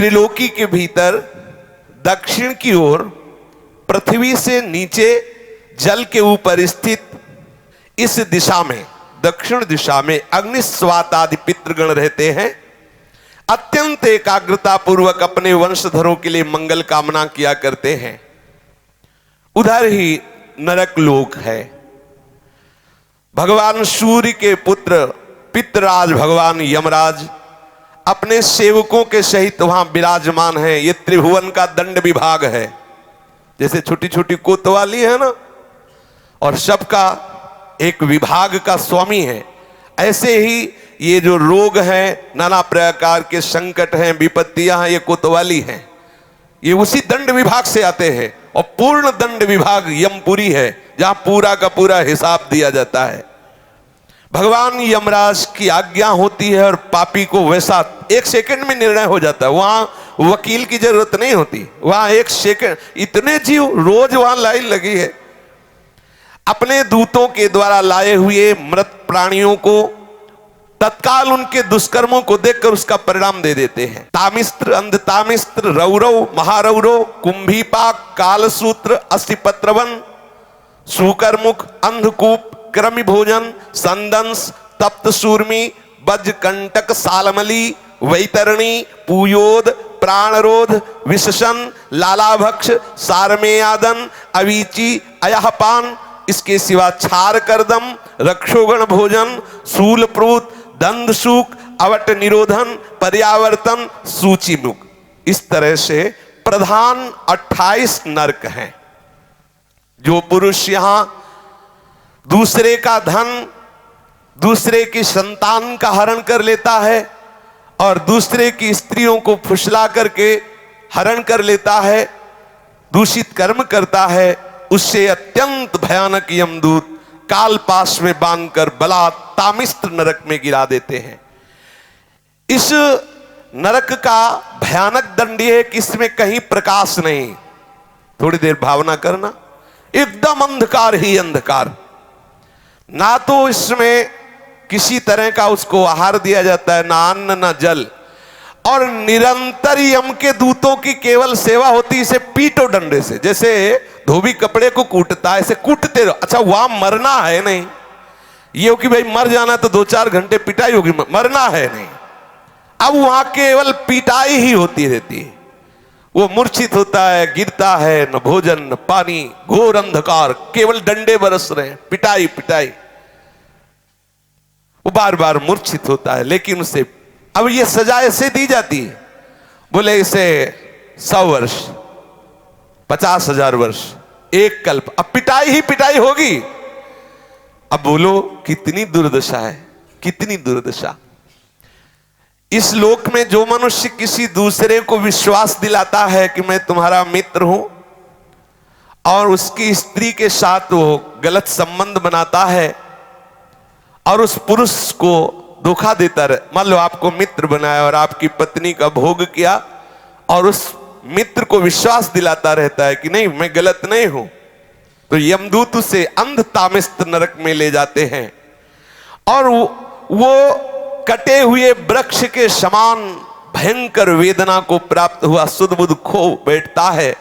त्रिलोकी के भीतर दक्षिण की ओर पृथ्वी से नीचे जल के ऊपर स्थित इस दिशा में, दक्षिण दिशा में अग्निस्वात आदि पितृगण रहते हैं। अत्यंत एकाग्रता पूर्वक अपने वंशधरों के लिए मंगल कामना किया करते हैं। उधर ही नरक लोक है। भगवान सूर्य के पुत्र पितृराज भगवान यमराज अपने सेवकों के सहित वहां विराजमान है। ये त्रिभुवन का दंड विभाग है। जैसे छोटी छोटी कोतवाली है ना, और सबका एक विभाग का स्वामी है, ऐसे ही ये जो रोग हैं, नाना प्रकार के संकट हैं, विपत्तियां हैं, ये कोतवाली हैं। ये उसी दंड विभाग से आते हैं। और पूर्ण दंड विभाग यमपुरी है, जहां पूरा का पूरा हिसाब दिया जाता है। भगवान यमराज की आज्ञा होती है और पापी को वैसा 1 सेकंड में निर्णय हो जाता है। वहां वकील की जरूरत नहीं होती। वहां 1 सेकंड, इतने जीव रोज वहां लाइन लगी है। अपने दूतों के द्वारा लाए हुए मृत प्राणियों को तत्काल उनके दुष्कर्मों को देखकर उसका परिणाम दे देते हैं। तामिस्त्र, अंधतामिस्त्र, रौरव, महारौरव, कुंभीपाक, कालसूत्र, अस्थिपत्रवन, सूकरमुख, अंधकूप, क्रमि भोजन, संदंस, तप्त सूर्मी, बज्रकंटक, सालमली, वैतरणी, पूयोद, प्राणरोध, विशसन, लालाभक्ष, सारमेयादन, अवीची, अयहपान, इसके सिवा क्षार करदम, रक्षोगण भोजन, शूलप्रूत, दंदसूक, अवट निरोधन, पर्यावर्तन, सूचिमुख। इस तरह से प्रधान 28 नरक हैं। जो पुरुष यहां दूसरे का धन, दूसरे की संतान का हरण कर लेता है और दूसरे की स्त्रियों को फुसला करके हरण कर लेता है, दूषित कर्म करता है, उससे अत्यंत भयानक यमदूत काल पाश में बांधकर बलात् तामिस्त्र नरक में गिरा देते हैं। इस नरक का भयानक दंड है कि इसमें कहीं प्रकाश नहीं। थोड़ी देर भावना करना, एकदम अंधकार ही अंधकार। ना तो इसमें किसी तरह का उसको आहार दिया जाता है, ना अन्न ना जल, और निरंतर यम के दूतों की केवल सेवा होती है। इसे पीटो डंडे से, जैसे धोबी कपड़े को कूटता है, ऐसे कूटते रहो। अच्छा, वहां मरना है नहीं, ये हो कि भाई मर जाना तो 2-4 घंटे पिटाई होगी, मरना है नहीं। अब वहां केवल पिटाई ही होती रहती है। वो मूर्छित होता है, गिरता है, न भोजन न पानी, घोर अंधकार, केवल डंडे बरस रहे हैं, पिटाई पिटाई। वो बार बार मूर्छित होता है, लेकिन उसे अब ये सजा ऐसे दी जाती है, बोले इसे 100 वर्ष, 50,000 वर्ष, 1 कल्प। अब पिटाई ही पिटाई होगी। अब बोलो कितनी दुर्दशा है, कितनी दुर्दशा। इस लोक में जो मनुष्य किसी दूसरे को विश्वास दिलाता है कि मैं तुम्हारा मित्र हूं, और उसकी स्त्री के साथ वो गलत संबंध बनाता है और उस पुरुष को धोखा देता रहे। मान लो आपको मित्र बनाया और आपकी पत्नी का भोग किया, और उस मित्र को विश्वास दिलाता रहता है कि नहीं मैं गलत नहीं हूं, तो यमदूत उसे अंधतामिस्त्र नरक में ले जाते हैं। और वो कटे हुए वृक्ष के समान भयंकर वेदना को प्राप्त हुआ सुध बुध खो बैठता है,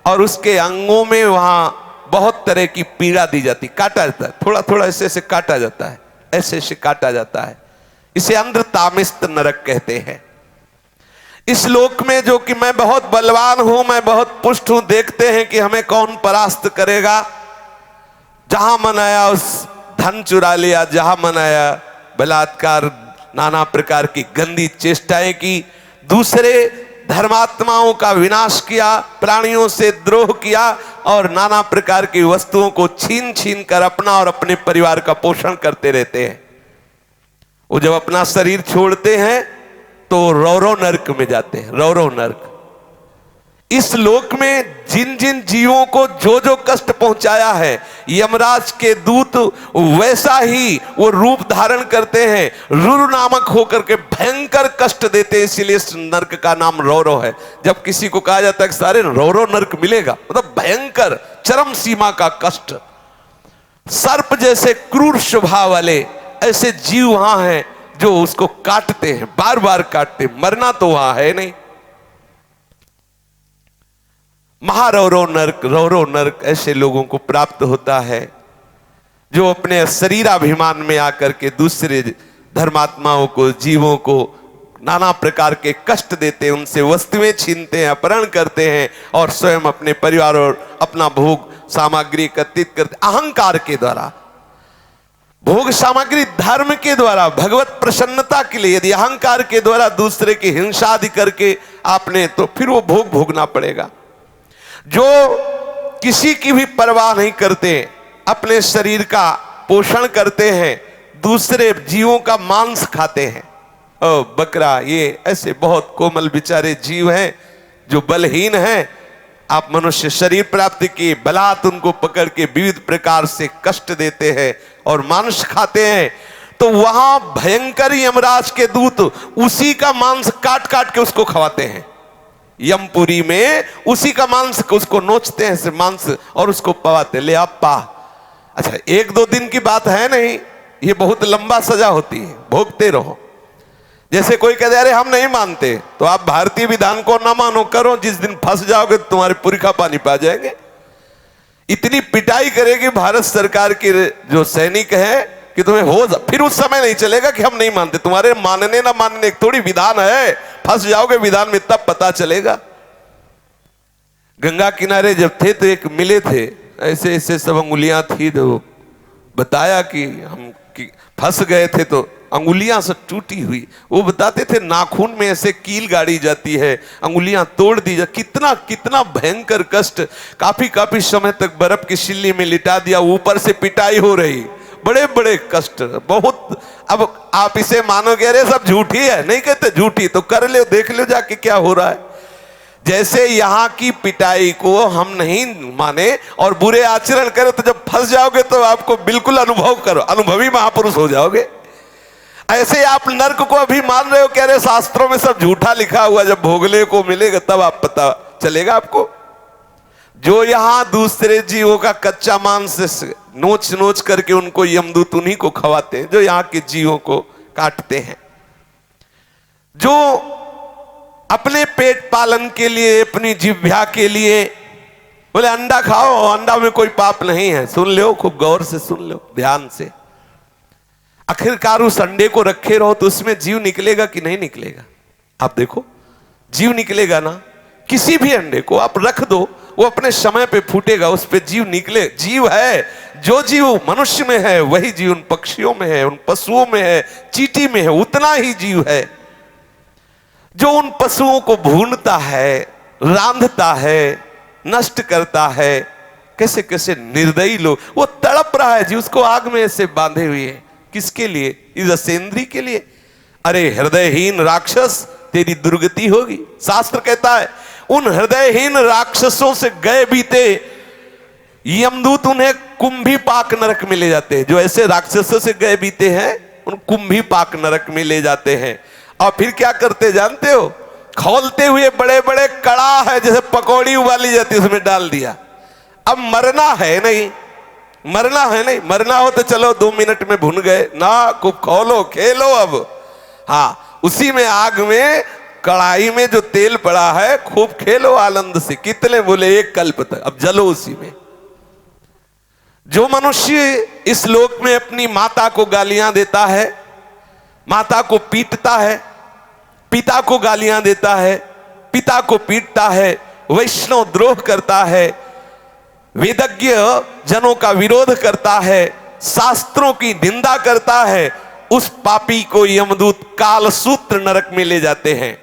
और उसके अंगों में वहां बहुत तरह की पीड़ा दी जाती, काटा जाता है, थोड़ा थोड़ा ऐसे ऐसे काटा जाता है, ऐसे ऐसे काटा जाता है। इसे अंधतामिस्त्र नरक कहते हैं। इस लोक में जो कि मैं बहुत बलवान हूं, मैं बहुत पुष्ट हूं, देखते हैं कि हमें कौन परास्त करेगा। जहां मन आया उस धन चुरा लिया, जहां मन आया बलात्कार, नाना प्रकार की गंदी चेष्टाएं की, दूसरे धर्मात्माओं का विनाश किया, प्राणियों से द्रोह किया, और नाना प्रकार की वस्तुओं को छीन छीन कर अपना और अपने परिवार का पोषण करते रहते हैं। वो जब अपना शरीर छोड़ते हैं तो रौरव नरक में जाते हैं, रौरव नरक। इस लोक में जिन जिन जीवों को जो जो कष्ट पहुंचाया है, यमराज के दूत वैसा ही वो रूप धारण करते हैं, रुरु नामक होकर के भयंकर कष्ट देते हैं। इसीलिए इस नरक का नाम रौरव है। जब किसी को कहा जाता है कि सारे रौरव नरक मिलेगा, मतलब भयंकर चरम सीमा का कष्ट। सर्प जैसे क्रूर स्वभाव वाले ऐसे जीव वहां हैं जो उसको काटते हैं, बार बार काटते हैं। मरना तो वहां है नहीं, महारौरव नरक, रौरव नरक ऐसे लोगों को प्राप्त होता है जो अपने शरीराभिमान में आकर के दूसरे धर्मात्माओं को, जीवों को नाना प्रकार के कष्ट देते हैं, उनसे वस्तुएं छीनते हैं, अपहरण करते हैं और स्वयं अपने परिवार और अपना भोग सामग्री एकत्रित करते, अहंकार के द्वारा भोग सामग्री, धर्म के द्वारा, भगवत प्रसन्नता के लिए। यदि अहंकार के द्वारा दूसरे की हिंसा आदि करके आपने, तो फिर वो भोग भोगना पड़ेगा। जो किसी की भी परवाह नहीं करते, अपने शरीर का पोषण करते हैं, दूसरे जीवों का मांस खाते हैं, ओ बकरा, ये ऐसे बहुत कोमल बेचारे जीव हैं जो बलहीन हैं। आप मनुष्य शरीर प्राप्ति की बलात् उनको पकड़ के विविध प्रकार से कष्ट देते हैं और मांस खाते हैं, तो वहां भयंकर यमराज के दूत उसी का मांस काट काट के उसको खवाते हैं। यमपुरी में उसी का मांस उसको नोचते हैं से मांस और उसको पवाते, ले आप पा। अच्छा, एक दो दिन की बात है नहीं, ये बहुत लंबा सजा होती है, भोगते रहो। जैसे कोई कहते अरे हम नहीं मानते, तो आप भारतीय विधान को ना मानो, करो, जिस दिन फंस जाओगे तो तुम्हारे पुरखा पानी पा जाएंगे। इतनी पिटाई करेगी भारत सरकार के जो सैनिक है कि तुम्हें हो फिर उस समय नहीं चलेगा कि हम नहीं मानते। तुम्हारे मानने ना मानने एक थोड़ी विधान है, फंस जाओगे विधान में तब पता चलेगा। गंगा किनारे जब थे तो एक मिले थे, ऐसे ऐसे सब अंगुलियां थी, तो बताया कि हम फंस गए थे तो अंगुलियां से टूटी हुई। वो बताते थे नाखून में ऐसे कील गाड़ी जाती है, अंगुलियां तोड़ दी जा, कितना कितना भयंकर कष्ट। काफी काफी समय तक बर्फ की सिल्ली में लिटा दिया, ऊपर से पिटाई हो रही, बड़े बड़े कष्ट, बहुत। अब आप इसे मानोगे अरे सब झूठी है, नहीं कहते झूठी, तो कर लो, देख लो जाके क्या हो रहा है। जैसे यहाँ की पिटाई को हम नहीं माने और बुरे आचरण करें, तो जब फंस जाओगे तो आपको बिल्कुल अनुभव करो, अनुभवी महापुरुष हो जाओगे। ऐसे आप नर्क को अभी मान रहे हो, कह रहे शास्त्रों में सब झूठा लिखा हुआ, जब भोगले को मिलेगा तब आप पता चलेगा आपको। जो यहां दूसरे जीवों का कच्चा मांस नोच नोच करके उनको यमदूत उन्हीं को खवाते हैं, जो यहाँ के जीवों को काटते हैं। जो अपने पेट पालन के लिए, अपनी जिह्वा के लिए बोले अंडा खाओ, अंडा में कोई पाप नहीं है, सुन लो, खूब गौर से सुन लो, ध्यान से। आखिरकार उस अंडे को रखे रहो तो उसमें जीव निकलेगा कि नहीं निकलेगा? आप देखो, जीव निकलेगा ना। किसी भी अंडे को आप रख दो, वो अपने समय पे फूटेगा, उस पे जीव निकले। जीव है, जो जीव मनुष्य में है वही जीव उन पक्षियों में है, उन पशुओं में है, चींटी में है, उतना ही जीव है। जो उन पशुओं को भूनता है, रांधता है, नष्ट करता है, कैसे कैसे निर्दयी लोग, वो तड़प रहा है जी, उसको आग में ऐसे बांधे हुए है। किसके लिए? इस असेंद्री के लिए। अरे हृदयहीन राक्षस, तेरी दुर्गति होगी। शास्त्र कहता है उन हृदयहीन राक्षसों से गए बीते यमदूत उन्हें कुंभी पाक नरक में ले जाते हैं। जो ऐसे राक्षसों से गए बीते हैं उन कुंभी पाक नरक में ले जाते हैं। और फिर क्या करते जानते हो? खोलते हुए बड़े बड़े कड़ा है, जैसे पकौड़ी उबाली जाती है, उसमें डाल दिया। अब मरना है नहीं, मरना है नहीं, मरना हो तो चलो 2 मिनट में भुन गए ना, खूब खोलो, खेलो। अब हाँ, उसी में आग में, कढ़ाई में जो तेल पड़ा है, खूब खेलो आनंद से। कितने बोले? 1 कल्प तक। अब जलो उसी में। जो मनुष्य इस लोक में अपनी माता को गालियां देता है, माता को पीटता है, पिता को गालियां देता है, पिता को पीटता है, वैष्णव द्रोह करता है, वेदज्ञ जनों का विरोध करता है, शास्त्रों की निंदा करता है, उस पापी को यमदूत कालसूत्र नरक में ले जाते हैं।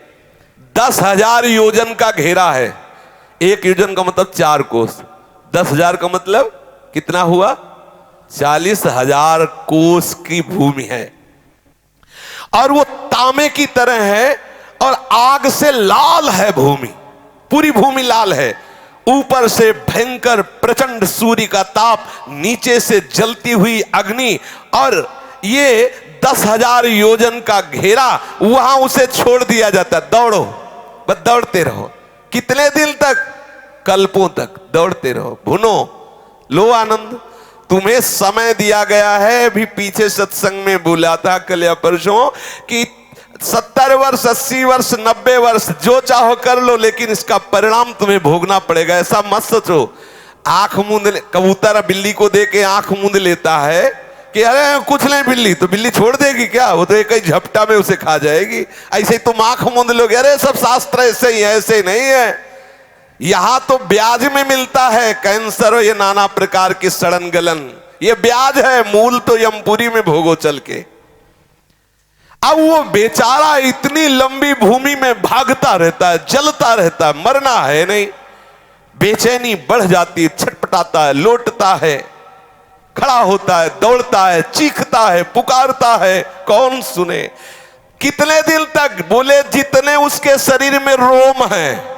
10,000 योजन का घेरा है। 1 योजन का मतलब 4 कोस, 10,000 का मतलब कितना हुआ? 40,000 कोस की भूमि है। और वो तांबे की तरह है और आग से लाल है भूमि, पूरी भूमि लाल है। ऊपर से भयंकर प्रचंड सूर्य का ताप, नीचे से जलती हुई अग्नि, और ये 10,000 योजन का घेरा, वहां उसे छोड़ दिया जाता। दौड़ो, बस दौड़ते रहो। कितने दिन तक? कल्पों तक दौड़ते रहो, भुनो, लो आनंद। तुम्हें समय दिया गया है। भी पीछे सत्संग में बोला था कल या परसों कि 70 वर्ष, 80 वर्ष, 90 वर्ष जो चाहो कर लो, लेकिन इसका परिणाम तुम्हें भोगना पड़ेगा। ऐसा मत सोचो। आंख मूंद कबूतर बिल्ली को दे के आंख मूंद लेता है कि अरे कुछ नहीं बिल्ली, तो बिल्ली छोड़ देगी क्या? वो तो एक ही झपटा में उसे खा जाएगी। ऐसे ही तुम आंख मूंद लोगे, अरे सब शास्त्र ऐसे ही है, ऐसे नहीं है। यहां तो ब्याज में मिलता है कैंसर और ये नाना प्रकार की सड़न गलन, ये ब्याज है। मूल तो यमपुरी में भोगो चल के। अब वो बेचारा इतनी लंबी भूमि में भागता रहता है, जलता रहता है, मरना है नहीं। बेचैनी बढ़ जाती है, छटपटाता है, लोटता है, खड़ा होता है, दौड़ता है, चीखता है, पुकारता है, कौन सुने? कितने दिन तक? बोले जितने उसके शरीर में रोम है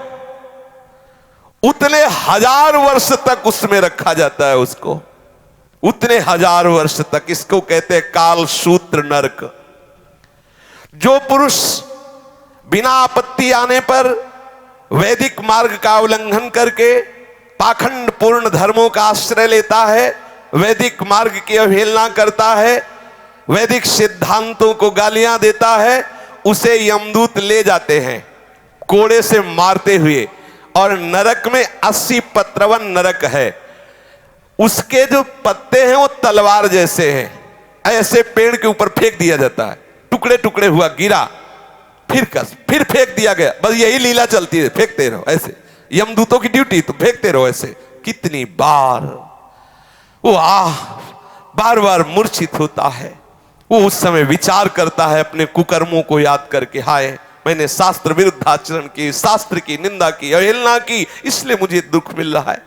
उतने 1000 वर्ष तक उसमें रखा जाता है उसको, उतने 1000 वर्ष तक। इसको कहते हैं काल सूत्र नरक। जो पुरुष बिना आपत्ति आने पर वैदिक मार्ग का उल्लंघन करके पाखंड पूर्ण धर्मों का आश्रय लेता है, वैदिक मार्ग की अवहेलना करता है, वैदिक सिद्धांतों को गालियां देता है, उसे यमदूत ले जाते हैं कोड़े से मारते हुए। और नरक में 80 पत्रवन नरक है। उसके जो पत्ते हैं वो तलवार जैसे हैं, ऐसे पेड़ के ऊपर फेंक दिया जाता है, टुकड़े टुकड़े हुआ, गिरा, फिर फेंक दिया गया। बस यही लीला चलती है, फेंकते रहो ऐसे। यमदूतों की ड्यूटी तो फेंकते रहो ऐसे। कितनी बार वो बार बार मूर्छित होता है। वो उस समय विचार करता है अपने कुकर्मों को याद करके, हाय मैंने शास्त्र विरुद्ध आचरण की, शास्त्र की निंदा की, अवहेलना की, इसलिए मुझे दुख मिल रहा है।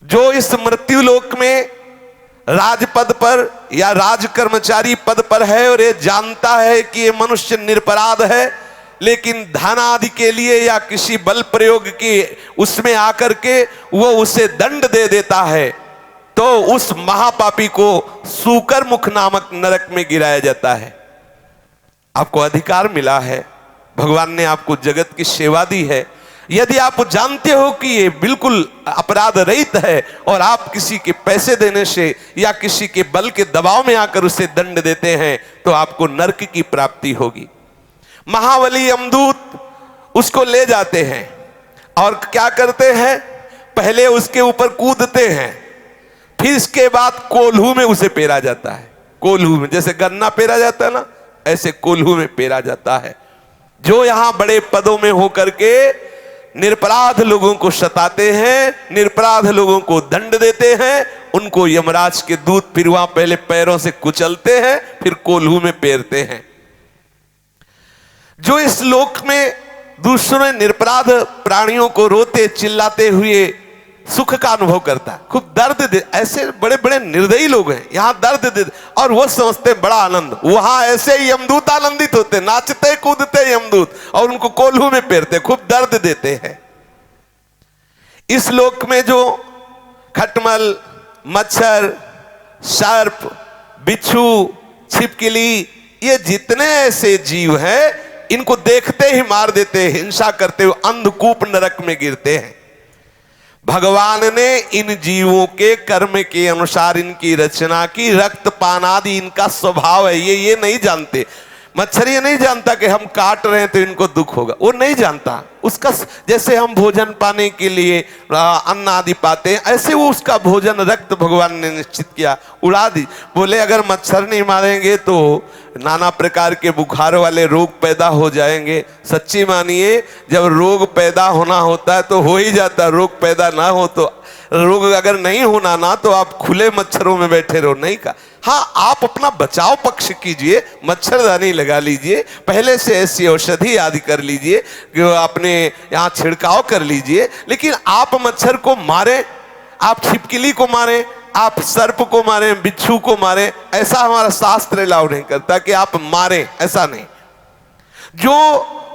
जो इस मृत्यु लोक में राजपद पर या राज कर्मचारी पद पर है और ये जानता है कि ये मनुष्य निरपराध है, लेकिन धन आदि के लिए या किसी बल प्रयोग की उसमें आकर के वो उसे दंड दे देता है, तो उस महापापी को सूकर मुख नामक नरक में गिराया जाता है। आपको अधिकार मिला है, भगवान ने आपको जगत की सेवा दी है। यदि आप जानते हो कि ये बिल्कुल अपराध रहित है और आप किसी के पैसे देने से या किसी के बल के दबाव में आकर उसे दंड देते हैं, तो आपको नरक की प्राप्ति होगी। महाबली यमदूत उसको ले जाते हैं और क्या करते हैं? पहले उसके ऊपर कूदते हैं, फिर इसके बाद कोल्हू में उसे पेरा जाता है। कोल्हू में, जैसे गन्ना पेरा जाता है ना, ऐसे कोल्हू में पेरा जाता है। जो यहां बड़े पदों में होकर के निरपराध लोगों को सताते हैं, निरपराध लोगों को दंड देते हैं, उनको यमराज के दूत फिर वहां पहले पैरों से कुचलते हैं, फिर कोल्हू में पेरते हैं। जो इस लोक में दूसरे निरपराध प्राणियों को रोते चिल्लाते हुए सुख का अनुभव करता है, खूब दर्द दे, ऐसे बड़े बड़े निर्दयी लोग हैं, यहां दर्द दे और वो समझते बड़ा आनंद। वहां ऐसे ही यमदूत आनंदित होते, नाचते कूदते यमदूत और उनको कोल्हू में पेरते, खूब दर्द देते हैं। इस लोक में जो खटमल, मच्छर, सर्प, बिच्छू, छिपकली, ये जितने ऐसे जीव हैं, इनको देखते ही मार देते, हिंसा करते हुए अंधकूप नरक में गिरते हैं। भगवान ने इन जीवों के कर्म के अनुसार इनकी रचना की, रक्तपान आदि इनका स्वभाव है। ये नहीं जानते। मच्छर ये नहीं जानता कि हम काट रहे हैं तो इनको दुख होगा, वो नहीं जानता। उसका जैसे हम भोजन पाने के लिए अन्न आदि पाते हैं, ऐसे वो उसका भोजन रक्त भगवान ने निश्चित किया, उड़ा दी। बोले अगर मच्छर नहीं मारेंगे तो नाना प्रकार के बुखार वाले रोग पैदा हो जाएंगे। सच्ची मानिए, जब रोग पैदा होना होता है तो हो ही जाता, रोग पैदा ना हो तो रोग अगर नहीं होना ना, तो आप खुले मच्छरों में बैठे रहो, नहीं का। हाँ, आप अपना बचाव पक्ष कीजिए, मच्छरदानी लगा लीजिए, पहले से ऐसी औषधि आदि कर लीजिए, अपने यहाँ छिड़काव कर लीजिए, लेकिन आप मच्छर को मारें, आप छिपकली को मारें, आप सर्प को मारें, बिच्छू को मारें, ऐसा हमारा शास्त्र अलाउ नहीं करता कि आप मारें, ऐसा नहीं। जो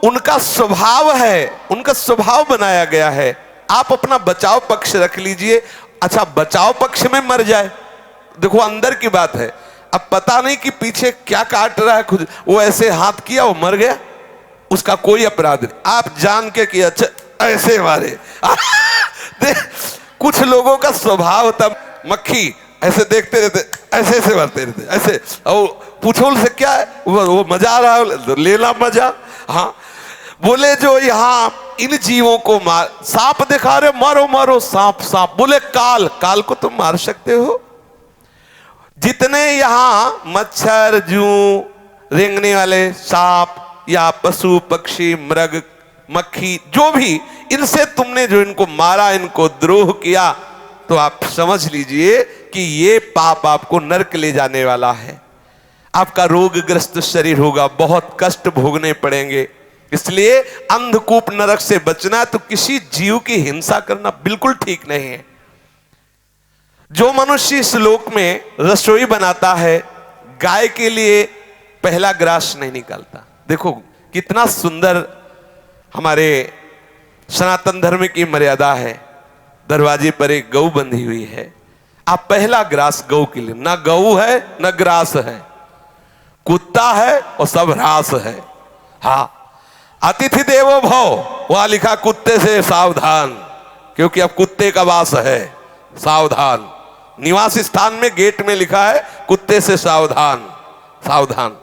उनका स्वभाव है, उनका स्वभाव बनाया गया है, आप अपना बचाव पक्ष रख लीजिए। अच्छा, बचाव पक्ष में मर जाए, देखो अंदर की बात है, अब पता नहीं कि पीछे क्या काट रहा है, खुद वो ऐसे हाथ किया, वो मर गया, उसका कोई अपराध नहीं। आप जान के कि अच्छा ऐसे मारे कुछ लोगों का स्वभाव होता, मक्खी ऐसे देखते रहते, ऐसे ऐसे भरते रहते, ऐसे। और पूछो से क्या है, वो मजा आ रहा है, लेला मजा। हाँ, बोले जो यहाँ इन जीवों को मार, सांप दिखा रहे, मारो मारो सांप सांप। बोले काल, काल को तुम मार सकते हो? जितने यहाँ मच्छर, जू, रेंगने वाले सांप या पशु पक्षी मृग मक्खी जो भी, इनसे तुमने जो इनको मारा, इनको द्रोह किया, तो आप समझ लीजिए कि ये पाप आपको नरक ले जाने वाला है। आपका रोगग्रस्त शरीर होगा, बहुत कष्ट भोगने पड़ेंगे। इसलिए अंधकूप नरक से बचना, तो किसी जीव की हिंसा करना बिल्कुल ठीक नहीं है। जो मनुष्य इस लोक में रसोई बनाता है, गाय के लिए पहला ग्रास नहीं निकालता। देखो कितना सुंदर हमारे सनातन धर्म की मर्यादा है। दरवाजे पर एक गऊ बंधी हुई है, आप पहला ग्रास गऊ के लिए, ना गऊ है ना ग्रास है, कुत्ता है और सब ह्रास है। हाँ, अतिथि देवो भव, वहां लिखा कुत्ते से सावधान, क्योंकि अब कुत्ते का वास है, सावधान। निवास स्थान में गेट में लिखा है कुत्ते से सावधान, सावधान।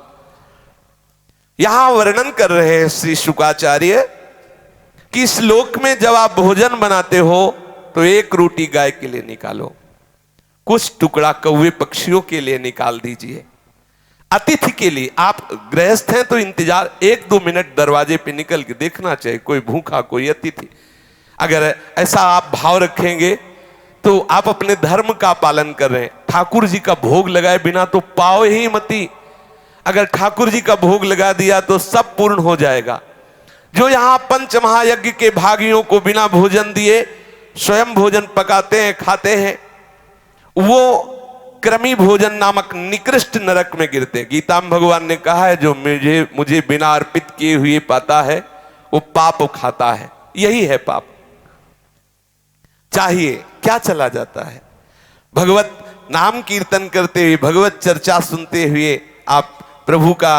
यहां वर्णन कर रहे हैं श्री शुकाचार्य कि इस लोक में जब आप भोजन बनाते हो तो एक रोटी गाय के लिए निकालो, कुछ टुकड़ा कौवे पक्षियों के लिए निकाल दीजिए, अतिथि के लिए। आप गृहस्थ हैं तो इंतजार 1-2 मिनट दरवाजे पे निकल के देखना चाहिए, कोई भूखा कोई अतिथि। अगर ऐसा आप भाव रखेंगे तो आप अपने धर्म का पालन कर रहे हैं। ठाकुर जी का भोग लगाए बिना तो पाओ ही मती, अगर ठाकुर जी का भोग लगा दिया तो सब पूर्ण हो जाएगा। जो यहां पंच महायज्ञ के भागियों को बिना भोजन दिए स्वयं भोजन पकाते हैं, खाते हैं, वो क्रमी भोजन नामक निकृष्ट नरक में गिरते। गीता में भगवान ने कहा है जो मुझे बिना अर्पित किए हुए पाता है वो पाप खाता है। यही है पाप। चाहिए क्या चला जाता है? भगवत नाम कीर्तन करते हुए, भगवत चर्चा सुनते हुए आप प्रभु का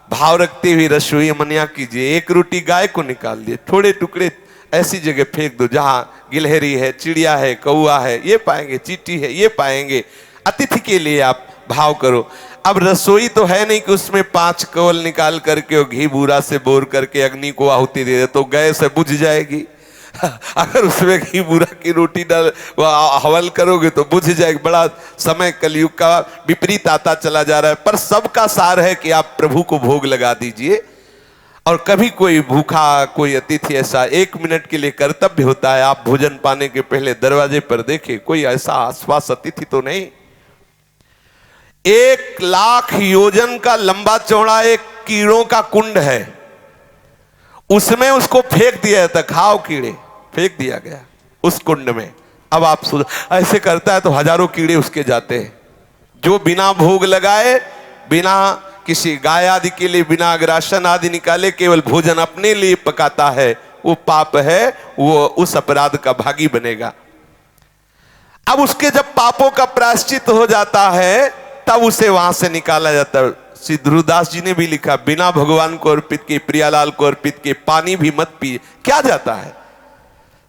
भाव रखते हुए रसोई मनिया कीजिए। एक रोटी गाय को निकाल दिए, थोड़े टुकड़े ऐसी जगह फेंक दो जहां गिलहरी है, चिड़िया है, कौआ है, ये पाएंगे, चींटी है, ये पाएंगे। अतिथि के लिए आप भाव करो। अब रसोई तो है नहीं कि उसमें 5 कवल निकाल करके और घी बूरा से बोर करके अग्नि को आहुति दे दे तो गैस से बुझ जाएगी। अगर उसमें घी बूरा की रोटी डाल हवल करोगे तो बुझ जाएगी। बड़ा समय कलयुग का विपरीत आता चला जा रहा है। पर सबका सार है कि आप प्रभु को भोग लगा दीजिए। और कभी कोई भूखा कोई अतिथि ऐसा 1 मिनट के लिए कर्तव्य होता है, आप भोजन पाने के पहले दरवाजे पर देखें कोई ऐसा आसपास अतिथि तो नहीं। 1 लाख योजन का लंबा चौड़ा एक कीड़ों का कुंड है, उसमें उसको फेंक दिया जाता। खाओ कीड़े, फेंक दिया गया उस कुंड में। अब आप ऐसे करता है तो हजारों कीड़े उसके जाते हैं। जो बिना भोग लगाए, बिना किसी गाय आदि के लिए बिना अग्रासन आदि निकाले केवल भोजन अपने लिए पकाता है, वो पाप है, वो उस अपराध का भागी बनेगा। अब उसके जब पापों का प्रायश्चित हो जाता है तब उसे वहां से निकाला जाता है। श्री ध्रुवदास जी ने भी लिखा, बिना भगवान को अर्पित किए, प्रियालाल को अर्पित किए पानी भी मत पिए। क्या जाता है?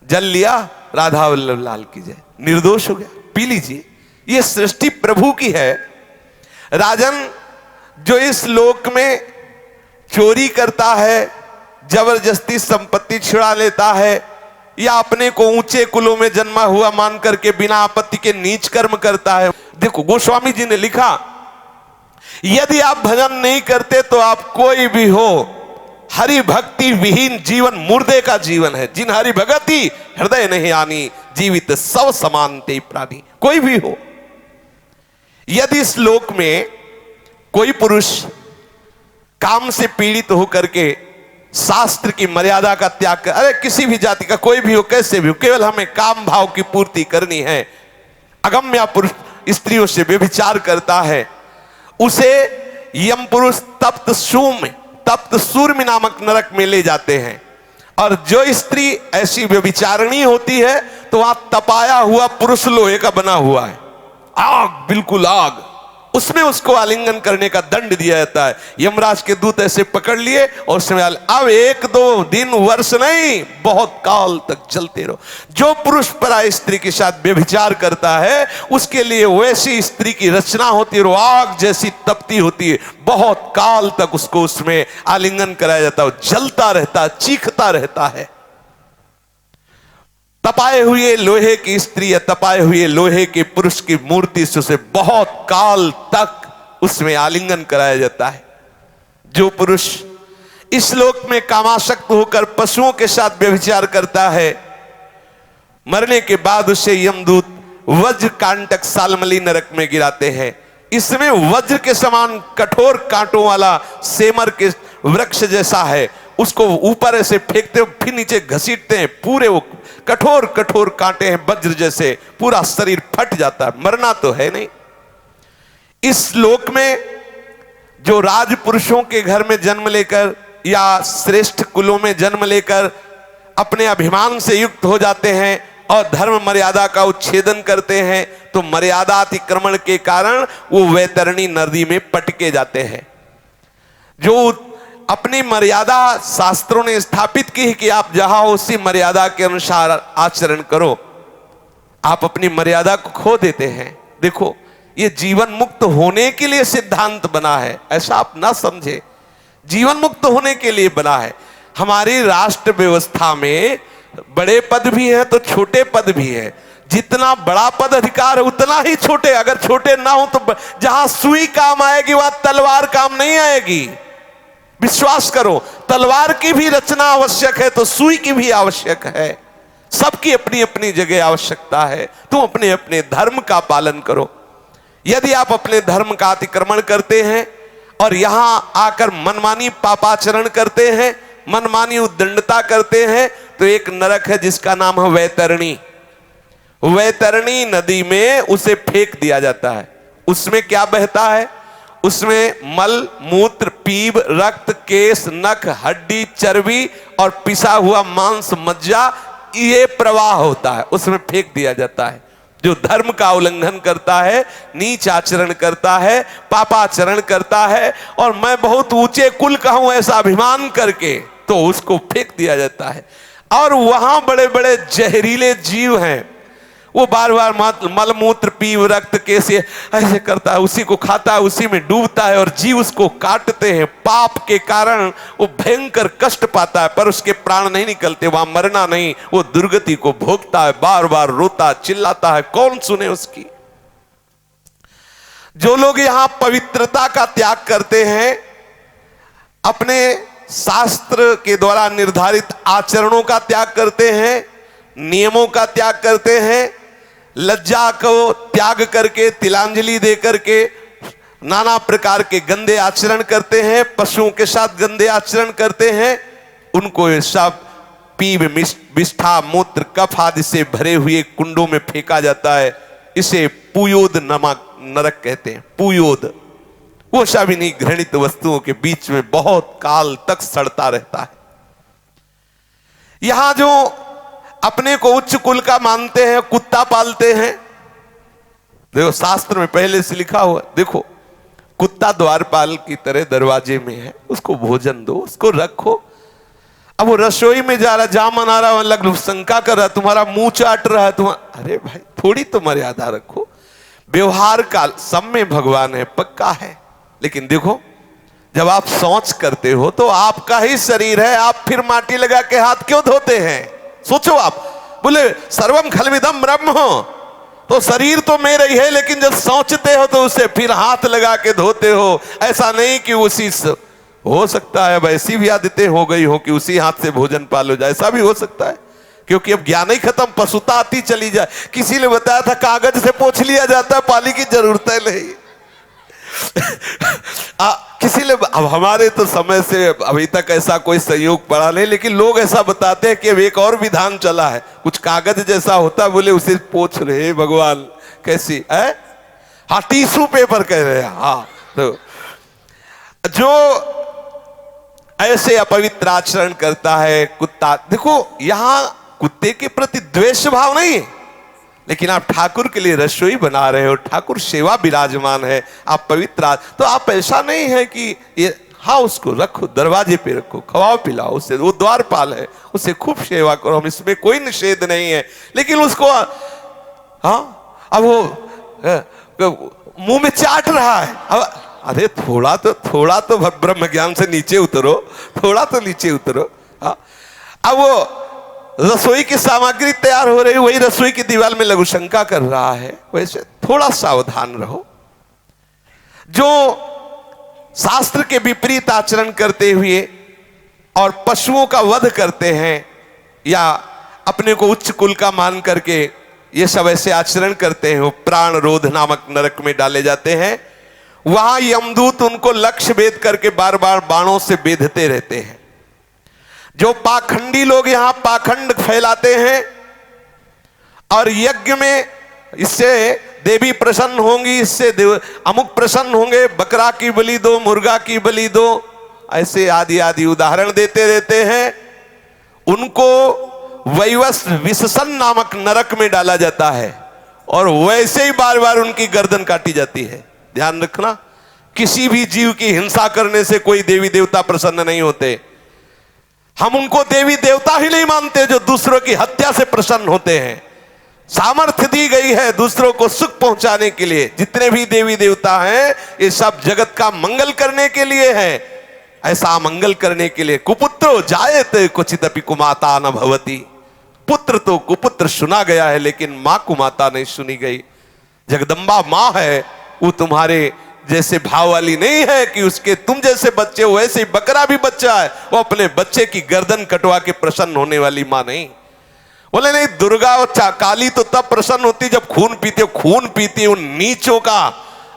जल लिया, राधा वल्लभ लाल की जय, निर्दोष हो गया, पी लीजिए। ये सृष्टि प्रभु की है। राजन जो इस लोक में चोरी करता है, जबरदस्ती संपत्ति छुड़ा लेता है, या अपने को ऊंचे कुलों में जन्मा हुआ मान करके बिना आपत्ति के नीच कर्म करता है। देखो गोस्वामी जी ने लिखा, यदि आप भजन नहीं करते तो आप कोई भी हो, हरि भक्ति विहीन जीवन मुर्दे का जीवन है। जिन हरि भगति हृदय नहीं आनी, जीवित सब समान ते प्राणी। कोई भी हो, यदि इस लोक में कोई पुरुष काम से पीड़ित होकर के शास्त्र की मर्यादा का त्याग कर, अरे किसी भी जाति का कोई भी हो, कैसे भी हो, केवल हमें काम भाव की पूर्ति करनी है, अगम्य पुरुष स्त्रियों से व्यभिचार करता है, उसे यम पुरुष तप्त सूर्य नामक नरक में ले जाते हैं। और जो स्त्री ऐसी व्यभिचारिणी होती है तो वहां तपाया हुआ पुरुष लोहे का बना हुआ है, आग, बिल्कुल आग, उसमें उसको आलिंगन करने का दंड दिया जाता है। यमराज के दूत ऐसे पकड़ लिए और उसमें अब 1-2 दिन वर्ष नहीं, बहुत काल तक चलते रहो। जो पुरुष पराई स्त्री के साथ व्यभिचार करता है उसके लिए वैसी स्त्री की रचना होती है, वो आग जैसी तपती होती है, बहुत काल तक उसको उसमें आलिंगन कराया जाता है, जलता रहता है, चीखता रहता है। तपाए हुए लोहे की स्त्री या तपाए हुए लोहे के पुरुष की मूर्ति से उसे बहुत काल तक उसमें आलिंगन कराया जाता है। जो पुरुष इस लोक में कामासक्त होकर पशुओं के साथ व्यभिचार करता है, मरने के बाद उसे यमदूत वज्र कांटक सालमली नरक में गिराते हैं। इसमें वज्र के समान कठोर कांटों वाला सेमर के वृक्ष जैसा है, उसको ऊपर ऐसे फेंकते हो फिर नीचे घसीटते हैं, पूरे वो कठोर कठोर कांटे हैं वज्र जैसे, पूरा शरीर फट जाता है। मरना तो है नहीं। इस लोक में जो राजपुरुषों के घर में जन्म लेकर या श्रेष्ठ कुलों में जन्म लेकर अपने अभिमान से युक्त हो जाते हैं और धर्म मर्यादा का उच्छेदन करते हैं, तो मर्यादा अतिक्रमण के कारण वो वैतरणी नदी में पटके जाते हैं। जो अपनी मर्यादा शास्त्रों ने स्थापित की है कि आप जहां हो उसी मर्यादा के अनुसार आचरण करो, आप अपनी मर्यादा को खो देते हैं। देखो, ये जीवन मुक्त होने के लिए सिद्धांत बना है, ऐसा आप ना समझे। जीवन मुक्त होने के लिए बना है। हमारी राष्ट्र व्यवस्था में बड़े पद भी हैं तो छोटे पद भी हैं। जितना बड़ा पद अधिकार है उतना ही छोटे, अगर छोटे ना हो तो जहां सुई काम आएगी वहां तलवार काम नहीं आएगी। विश्वास करो, तलवार की भी रचना आवश्यक है तो सुई की भी आवश्यक है। सबकी अपनी अपनी जगह आवश्यकता है। तुम अपने अपने धर्म का पालन करो। यदि आप अपने धर्म का अतिक्रमण करते हैं और यहां आकर मनमानी पापाचरण करते हैं, मनमानी उद्दंडता करते हैं, तो एक नरक है जिसका नाम है वैतरणी। वैतरणी नदी में उसे फेंक दिया जाता है। उसमें क्या बहता है? उसमें मल, मूत्र, पीप, रक्त, केश, नख, हड्डी, चर्बी और पिसा हुआ मांस, मज्जा, ये प्रवाह होता है, उसमें फेंक दिया जाता है। जो धर्म का उल्लंघन करता है, नीच आचरण करता है, पापाचरण करता है और मैं बहुत ऊंचे कुल का हूं ऐसा अभिमान करके, तो उसको फेंक दिया जाता है। और वहां बड़े बड़े जहरीले जीव हैं, वो बार बार मलमूत्र, पीव, रक्त, कैसे ऐसे करता है, उसी को खाता है, उसी में डूबता है और जीव उसको काटते हैं। पाप के कारण वो भयंकर कष्ट पाता है पर उसके प्राण नहीं निकलते, वहां मरना नहीं, वो दुर्गति को भोगता है, बार बार रोता चिल्लाता है, कौन सुने उसकी। जो लोग यहां पवित्रता का त्याग करते हैं, अपने शास्त्र के द्वारा निर्धारित आचरणों का त्याग करते हैं, नियमों का त्याग करते हैं, लज्जा को त्याग करके, तिलांजलि दे करके नाना प्रकार के गंदे आचरण करते हैं, पशुओं के साथ गंदे आचरण करते हैं, उनको ये सब पीव, विष्ठा, मूत्र, कफ आदि से भरे हुए कुंडों में फेंका जाता है। इसे पुयोद नरक कहते हैं। पुयोद वो शाबिनी घृणित वस्तुओं के बीच में बहुत काल तक सड़ता रहता है। यहां जो अपने को उच्च कुल का मानते हैं, कुत्ता पालते हैं, देखो शास्त्र में पहले से लिखा हुआ, देखो कुत्ता द्वारपाल की तरह दरवाजे में है, उसको भोजन दो, उसको रखो। अब वो रसोई में जा रहा, जामन आ रहा, लग शंका कर रहा, तुम्हारा मुंह चाट रहा है, अरे भाई थोड़ी तो मर्यादा रखो। व्यवहार का सब में भगवान है, पक्का है। लेकिन देखो, जब आप शौच करते हो तो आपका ही शरीर है, आप फिर माटी लगा के हाथ क्यों धोते हैं? सोचो आप, बोले सर्वम खलविदम ब्रह्म हो, तो शरीर तो मेरा ही है, लेकिन जब सोचते हो तो उसे फिर हाथ लगा के धोते हो। ऐसा नहीं कि उसी से हो सकता है वैसी भी आदतें हो गई हो कि उसी हाथ से भोजन पालो जाए, ऐसा भी हो सकता है, क्योंकि अब ज्ञान ही खत्म, पशुता आती चली जाए। किसी ने बताया था कागज से पोंछ लिया जाता है, पानी की जरूरत है नहीं। किसी ने, अब हमारे तो समय से अभी तक ऐसा कोई संयोग पड़ा नहीं, लेकिन लोग ऐसा बताते हैं कि अब एक और विधान चला है, कुछ कागज जैसा होता है, बोले उसे पोंछ रहे। भगवान कैसी है? हाँ, टिश्यू पेपर कह रहे हैं। हाँ, तो जो ऐसे अपवित्र आचरण करता है कुत्ता, देखो यहां कुत्ते के प्रति द्वेष भाव नहीं है, लेकिन आप ठाकुर के लिए रसोई बना रहे हो, ठाकुर सेवा विराजमान है, आप पवित्र, तो आप ऐसा नहीं है कि ये हाँ उसको रखो, दरवाजे पे रखो, खवाओ पिलाओ उसे, वो द्वारपाल है, उसे खूब सेवा करो, हम इसमें कोई निषेध नहीं है। लेकिन उसको हाँ अब वो मुंह में चाट रहा है, अब अरे थोड़ा तो ब्रह्म ज्ञान से नीचे उतरो, थोड़ा तो नीचे उतरो। हाँ अब वो रसोई की सामग्री तैयार हो रही, वही रसोई की दीवार में लघु शंका कर रहा है, वैसे थोड़ा सावधान रहो। जो शास्त्र के विपरीत आचरण करते हुए और पशुओं का वध करते हैं या अपने को उच्च कुल का मान करके ये सब ऐसे आचरण करते हैं, वो प्राण रोध नामक नरक में डाले जाते हैं। वहां यमदूत उनको लक्ष्य भेद करके बार बार बाणों से बेधते रहते हैं। जो पाखंडी लोग यहां पाखंड फैलाते हैं और यज्ञ में इससे देवी प्रसन्न होंगी, इससे अमुक प्रसन्न होंगे, बकरा की बलि दो, मुर्गा की बलि दो, ऐसे आदि आदि उदाहरण देते रहते हैं, उनको वैवस्व विशसन नामक नरक में डाला जाता है और वैसे ही बार बार उनकी गर्दन काटी जाती है। ध्यान रखना, किसी भी जीव की हिंसा करने से कोई देवी देवता प्रसन्न नहीं होते। हम उनको देवी देवता ही नहीं मानते जो दूसरों की हत्या से प्रसन्न होते हैं। सामर्थ्य दी गई है दूसरों को सुख पहुंचाने के लिए। जितने भी देवी देवता हैं ये सब जगत का मंगल करने के लिए है, ऐसा मंगल करने के लिए। कुपुत्रो जायते क्वचिदपि कुमाता न भवति। पुत्र तो कुपुत्र सुना गया है लेकिन मां कुमाता नहीं सुनी गई। जगदम्बा मां है, वो तुम्हारे जैसे भाव वाली नहीं है कि उसके तुम जैसे बच्चे हो, वैसे ही बकरा भी बच्चा है, वो अपने बच्चे की गर्दन कटवा के प्रसन्न होने वाली मां नहीं। बोले नहीं, दुर्गा और काली तो तब प्रसन्न होती जब खून पीते हो। खून पीती उन नीचों का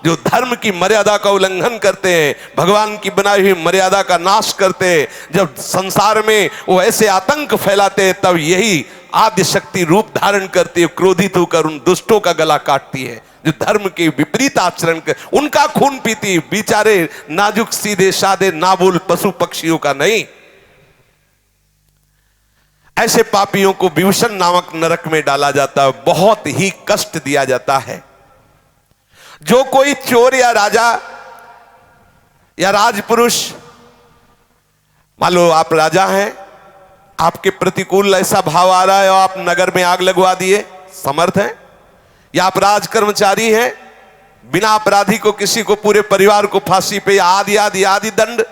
जो धर्म की मर्यादा का उल्लंघन करते हैं, भगवान की बनाई हुई मर्यादा का नाश करते हैं, जब संसार में वो ऐसे आतंक फैलाते हैं, तब यही आद्य शक्ति रूप धारण करती है, क्रोधित होकर उन दुष्टों का गला काटती है जो धर्म के विपरीत आचरण कर, उनका खून पीती। बेचारे नाजुक सीधे साधे नाबुल पशु पक्षियों का नहीं। ऐसे पापियों को विभूषण नामक नरक में डाला जाता है, बहुत ही कष्ट दिया जाता है। जो कोई चोर या राजा या राजपुरुष, मान लो आप राजा हैं, आपके प्रतिकूल ऐसा भाव आ रहा है और आप नगर में आग लगवा दिए, समर्थ हैं, या आप राज कर्मचारी हैं, बिना अपराधी को किसी को पूरे परिवार को फांसी पे आदि आदि आदि दंड,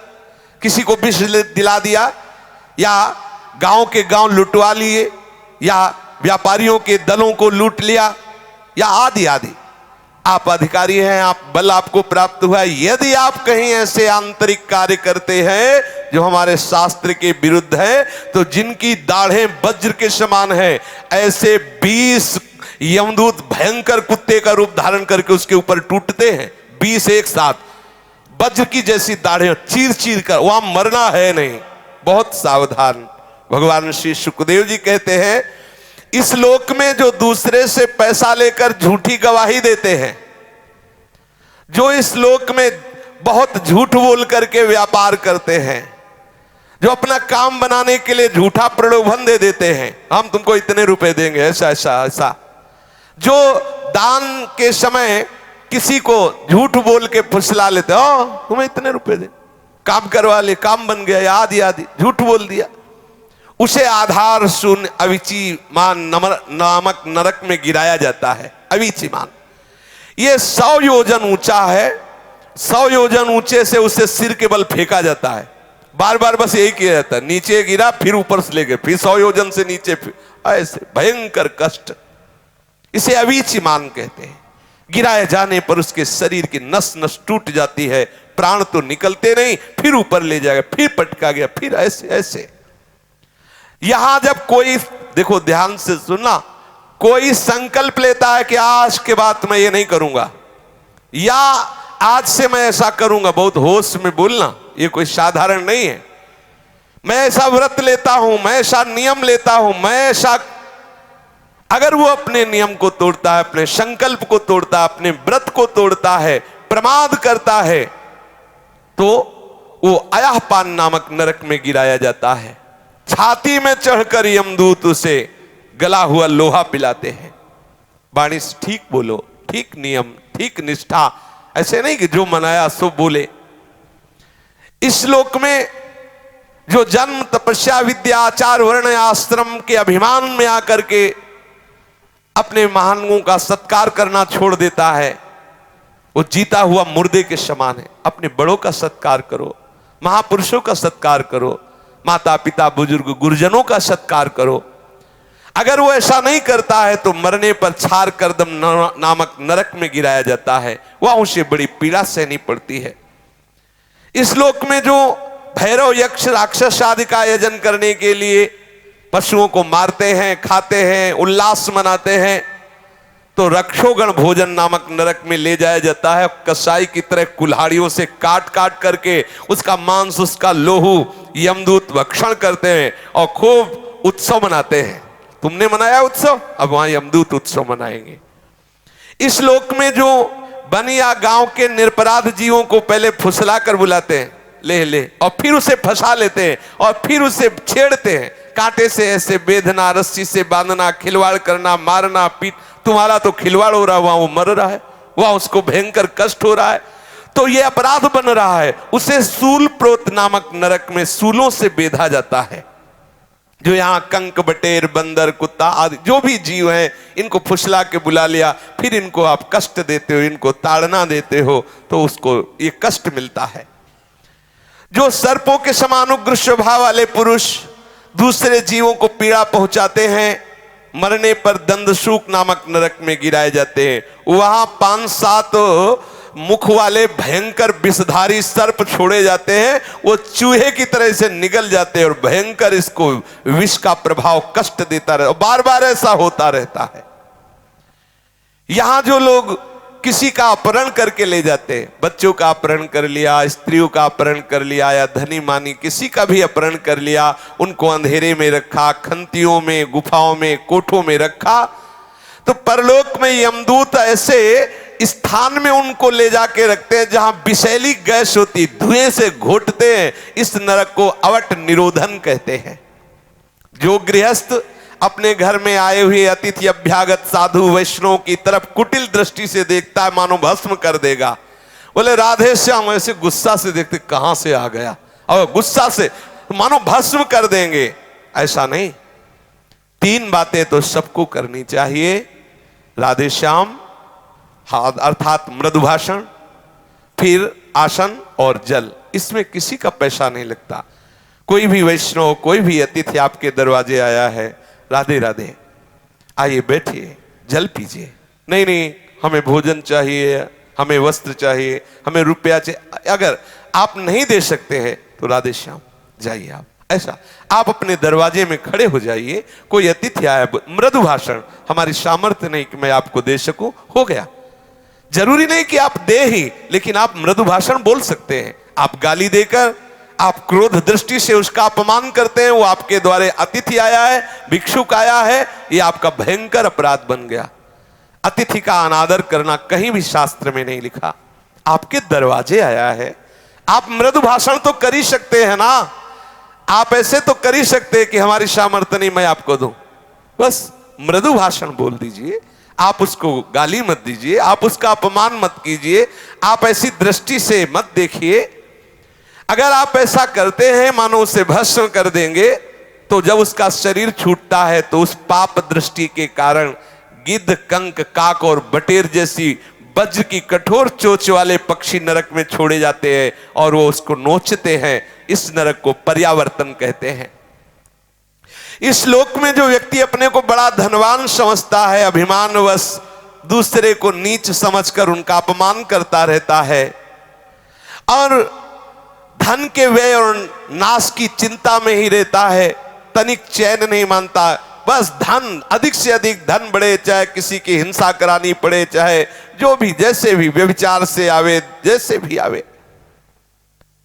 किसी को विष दिला दिया, या गांव के गांव लुटवा लिए, या व्यापारियों के दलों को लूट लिया, या आदि आदि। आप अधिकारी हैं, आप बल आपको प्राप्त हुआ। यदि आप कहीं ऐसे आंतरिक कार्य करते हैं जो हमारे शास्त्र के विरुद्ध है, तो जिनकी दाढ़ें वज्र के समान है, ऐसे 20 यमदूत भयंकर कुत्ते का रूप धारण करके उसके ऊपर टूटते हैं। 20 एक साथ, वज्र की जैसी दाढ़ें चीर चीर कर, वहां मरना है नहीं, बहुत सावधान। भगवान श्री सुखदेव जी कहते हैं, इस लोक में जो दूसरे से पैसा लेकर झूठी गवाही देते हैं, जो इस लोक में बहुत झूठ बोल करके व्यापार करते हैं, जो अपना काम बनाने के लिए झूठा प्रलोभन दे देते हैं, हम तुमको इतने रुपए देंगे, ऐसा ऐसा ऐसा, जो दान के समय किसी को झूठ बोल के फुसला लेते, तुम्हें इतने रुपए दे, काम करवा ले, काम बन गया, आदि आदि झूठ बोल दिया, उसे आधार शून्य अविचीमान नामक नरक में गिराया जाता है। अविचीमान ये 100 योजन ऊंचा है, 100 योजन ऊंचे से उसे सिर के बल फेंका जाता है। बार बार बस यही किया जाता है, नीचे गिरा फिर ऊपर से ले गए, फिर 100 योजन से नीचे, ऐसे भयंकर कष्ट। इसे अविचीमान कहते हैं। गिराए जाने पर उसके शरीर की नस नस टूट जाती है, प्राण तो निकलते नहीं, फिर ऊपर ले जाएगा, फिर पटका गया, फिर ऐसे ऐसे। यहां जब कोई, देखो ध्यान से सुनना, कोई संकल्प लेता है कि आज के बाद मैं ये नहीं करूंगा, या आज से मैं ऐसा करूंगा, बहुत होश में बोलना, ये कोई साधारण नहीं है। मैं ऐसा व्रत लेता हूं, मैं ऐसा नियम लेता हूं, मैं ऐसा, अगर वो अपने नियम को तोड़ता है, अपने संकल्प को तोड़ता है, अपने व्रत को तोड़ता है, प्रमाद करता है, तो वो अयहपान नामक नरक में गिराया जाता है। छाती में चढ़कर यमदूत उसे गला हुआ लोहा पिलाते हैं। वाणी से ठीक बोलो, ठीक नियम, ठीक निष्ठा, ऐसे नहीं कि जो मनाया सो बोले। इस श्लोक में जो जन्म, तपस्या, विद्या, आचार, वर्ण, आश्रम के अभिमान में आकर के अपने महानुओं का सत्कार करना छोड़ देता है, वो जीता हुआ मुर्दे के समान है। अपने बड़ों का सत्कार करो, महापुरुषों का सत्कार करो, माता पिता बुजुर्ग गुरुजनों का सत्कार करो। अगर वो ऐसा नहीं करता है तो मरने पर छार करदम नामक नरक में गिराया जाता है, वहां उसे बड़ी पीड़ा सहनी पड़ती है। इस श्लोक में जो भैरव, यक्ष, राक्षस आदि का आयोजन करने के लिए पशुओं को मारते हैं, खाते हैं, उल्लास मनाते हैं, तो रक्षोगण भोजन नामक नरक में ले जाया जाता है। कसाई की तरह कुल्हाड़ियों से काट काट करके उसका मांस, उसका लोहू यमदूत भक्षण करते हैं और खूब उत्सव मनाते हैं। तुमने मनाया उत्सव, अब वहां यमदूत उत्सव मनाएंगे। इस श्लोक में जो वन या गांव के निरपराध जीवों को पहले फुसला कर बुलाते हैं, ले ले, और फिर उसे फंसा लेते हैं और फिर उसे छेड़ते हैं, कांटे से ऐसे बेधना, रस्सी से बांधना, खिलवाड़ करना, मारना, पीट। तुम्हारा तो खिलवाड़ हो रहा है, वहां वो मर रहा है, वहां उसको भयंकर कष्ट हो रहा है, तो ये अपराध बन रहा है। उसे सूल प्रोत नामक नरक में सूलों से बेधा जाता है। जो यहाँ कंक, बटेर, बंदर, कुत्ता आदि जो भी जीव हैं, इनको फुसला के बुला लिया, फिर इनको आप कष्ट देते हो, इनको ताड़ना देते हो, तो उसको ये कष्ट मिलता है। जो सर्पों के समान उग्र स्वभाव वाले पुरुष दूसरे जीवों को पीड़ा पहुंचाते हैं, मरने पर दंदशूक नामक नरक में गिराए जाते हैं। वहां 5-7 मुख वाले भयंकर विषधारी सर्प छोड़े जाते हैं, वो चूहे की तरह से निगल जाते हैं और भयंकर इसको विष का प्रभाव कष्ट देता रहता है। बार बार ऐसा होता रहता है। यहां जो लोग किसी का अपहरण करके ले जाते हैं, बच्चों का अपहरण कर लिया, स्त्रियों का अपहरण कर लिया, या धनी मानी किसी का भी अपहरण कर लिया, उनको अंधेरे में रखा, खंतियों में, गुफाओं में, कोठों में रखा, तो परलोक में यमदूत ऐसे स्थान में उनको ले जाके रखते हैं जहां विषैली गैस होती, धुएं से घोटते हैं। इस नरक को अवट निरोधन कहते हैं। जो गृहस्थ अपने घर में आए हुए अतिथि, अभ्यागत, साधु, वैष्णव की तरफ कुटिल दृष्टि से देखता है, मानो भस्म कर देगा। बोले राधे श्याम, ऐसे गुस्सा से देखते, कहां से आ गया, और गुस्सा से मानो भस्म कर देंगे। ऐसा नहीं। 3 बातें तो सबको करनी चाहिए, राधे श्याम अर्थात मृदु भाषण, फिर आसन और जल। इसमें किसी का पैसा नहीं लगता। कोई भी वैष्णव, कोई भी अतिथि आपके दरवाजे आया है, राधे राधे, आइए बैठिए, जल पीजिए। नहीं नहीं, हमें भोजन चाहिए, हमें वस्त्र चाहिए, हमें रुपया चाहिए। अगर आप नहीं दे सकते हैं तो राधे श्याम जाइए। आप ऐसा आप अपने दरवाजे में खड़े हो जाइए। कोई अतिथि आया, मृदु भाषण, हमारी सामर्थ्य नहीं कि मैं आपको दे सकूं, हो गया। जरूरी नहीं कि आप दे ही, लेकिन आप मृदु भाषण बोल सकते हैं। आप गाली देकर, आप क्रोध दृष्टि से उसका अपमान करते हैं, वो आपके द्वारे अतिथि आया है, भिक्षुक आया है, ये आपका भयंकर अपराध बन गया। अतिथि का अनादर करना कहीं भी शास्त्र में नहीं लिखा। आपके दरवाजे आया है, आप मृदु भाषण तो कर ही सकते हैं ना। आप ऐसे तो कर ही सकते हैं कि हमारी सामर्थ्य नहीं, मैं आपको दूं। बस मृदु भाषण बोल दीजिए, आप उसको गाली मत दीजिए, आप उसका अपमान मत कीजिए, आप ऐसी दृष्टि से मत देखिए। अगर आप ऐसा करते हैं, मानो उसे भस्म कर देंगे, तो जब उसका शरीर छूटता है तो उस पाप दृष्टि के कारण गिद्ध, कंक, काक और बटेर जैसी वज्र की कठोर चोंच वाले पक्षी नरक में छोड़े जाते हैं और वो उसको नोचते हैं। इस नरक को पर्यावर्तन कहते हैं। इस श्लोक में जो व्यक्ति अपने को बड़ा धनवान समझता है, अभिमानवश दूसरे को नीच समझकर उनका अपमान करता रहता है और धन के व्यय और नाश की चिंता में ही रहता है, तनिक चैन नहीं मानता। बस धन, अधिक से अधिक धन बढ़े, चाहे किसी की हिंसा करानी पड़े, चाहे जो भी, जैसे भी, व्यभिचार से आवे, जैसे भी आवे,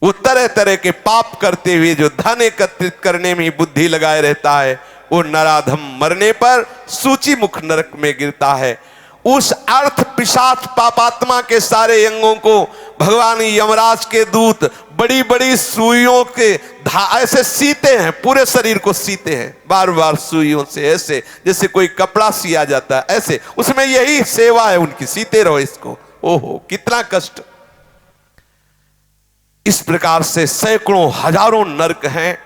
वो तरह तरह के पाप करते हुए जो धन एकत्रित करने में ही बुद्धि लगाए रहता है, वो नराधम मरने पर सूची मुख नरक में गिरता है। उस अर्थ पिशाच पापात्मा के सारे अंगों को भगवान यमराज के दूत बड़ी बड़ी सुइयों के ऐसे सीते हैं, पूरे शरीर को सीते हैं बार बार सुइयों से, ऐसे जैसे कोई कपड़ा सिया जाता है, ऐसे उसमें यही सेवा है उनकी, सीते रहो इसको। ओहो कितना कष्ट। इस प्रकार से सैकड़ों हजारों नरक हैं।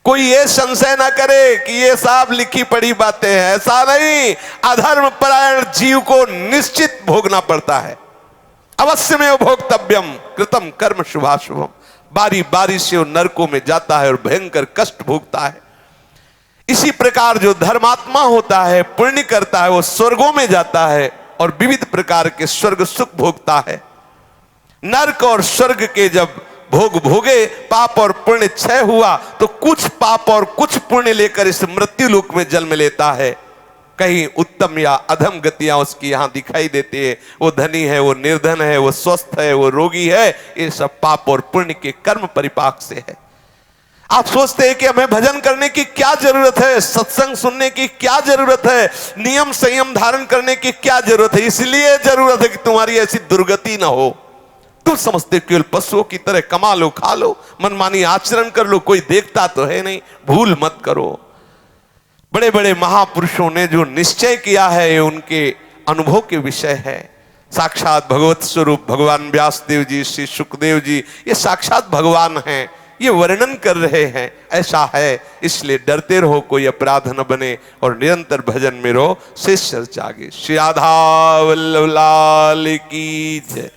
कोई ये संशय ना करे कि ये सब लिखी पढ़ी बातें हैं, ऐसा नहीं। अधर्म परायण जीव को निश्चित भोगना पड़ता है। अवश्य में भोक्तव्यम कृतम कर्म शुभाशुभम। बारी बारी से वो नरकों में जाता है और भयंकर कष्ट भोगता है। इसी प्रकार जो धर्मात्मा होता है, पुण्य करता है, वो स्वर्गों में जाता है और विविध प्रकार के स्वर्ग सुख भोगता है। नरक और स्वर्ग के जब भोग भोगे, पाप और पुण्य क्षय हुआ, तो कुछ पाप और कुछ पुण्य लेकर इस मृत्यु लोक में जन्म लेता है। कहीं उत्तम या अधम गतियां उसकी यहां दिखाई देती है। वो धनी है, वो निर्धन है, वो स्वस्थ है, वो रोगी है, ये सब पाप और पुण्य के कर्म परिपाक से है। आप सोचते हैं कि हमें भजन करने की क्या जरूरत है, सत्संग सुनने की क्या जरूरत है, नियम संयम धारण करने की क्या जरूरत है? इसलिए जरूरत है कि तुम्हारी ऐसी दुर्गति ना हो। तुम समझते केवल पशुओं की तरह कमा लो, खा लो, मनमानी आचरण कर लो, कोई देखता तो है नहीं। भूल मत करो। बड़े बड़े महापुरुषों ने जो निश्चय किया है, ये उनके अनुभव के विषय है। साक्षात भगवत स्वरूप भगवान व्यासदेव जी, श्री सुखदेव जी, ये साक्षात भगवान हैं, ये वर्णन कर रहे हैं। ऐसा है, इसलिए डरते रहो, कोई अपराध न बने और निरंतर भजन में रहो। शेष चर्चा आगे। श्री राधा वल्लभ लाल की जय।